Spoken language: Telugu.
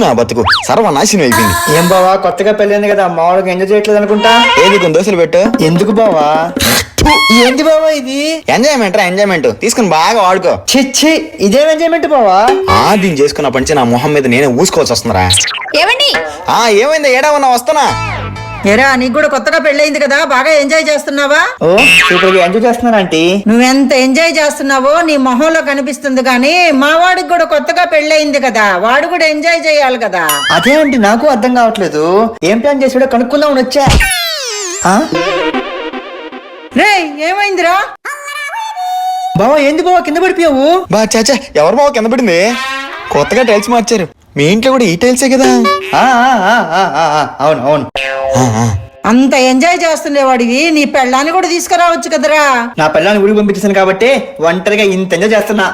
నా బతుకు సర్వనాశనం అయిపోయింది. ఏం బావా కొత్తగా పెళ్ళైంది కదా మామూలుగా ఎంజాయ్ చేయట్లేదు అనుకుంటా. ఏది కొన్ని దోశలు పెట్టు. ఎందుకు బావా? ఏంటి బావా ఇది? ఎంజాయ్మెంట్ రా ఎంజాయ్మెంట్ తీసుకుని బాగా వాడుకో. చిచ్చి ఇదేం ఎంజాయ్మెంట్ బావా? దీన్ని చేసుకున్నప్పటి నుంచి నా మొహం మీద నేనే ఊసుకోవాల్సి వస్తుందిరా. ఏమండి ఏమైంది ఏడా ఉన్నా వస్తున్నా. ఏరా నీకు కూడా కొత్తగా పెళ్ళయింది కదా, బాగా ఎంజాయ్ చేస్తున్నావా? ఓ సూపర్ గా ఎంజాయ్ చేస్తున్నాను ఆంటీ. నువ్వెంత ఎంజాయ్ చేస్తున్నావో నీ మొహంలో కనిపిస్తుంది. కానీ మా వాడికి కూడా కొత్తగా పెళ్ళయింది కదా, వాడు కూడా ఎంజాయ్ చేయాలి కదా. అదే అండి నాకు అర్థం కావట్లేదు. ఏం ప్లాన్ చేసాడో కనుక్కుందామని వచ్చా. రే ఏమైందిరా? బావా ఏంది బావా కింద పడిపోయావు? చాచా ఎవరు బావ కింద పడింది? కొత్తగా టైల్స్ మార్చారు. మీ ఇంట్లో కూడా ఈ టైల్సే కదా? అవును అవును. అంత ఎంజాయ్ చేస్తుండేవాడివి నీ పెళ్ళాన్ని కూడా తీసుకురావచ్చు కదరా. నా పిల్లల్ని ఊరికి పంపించేసాను కాబట్టి ఒంటరిగా ఇంత ఎంజాయ్ చేస్తున్నా.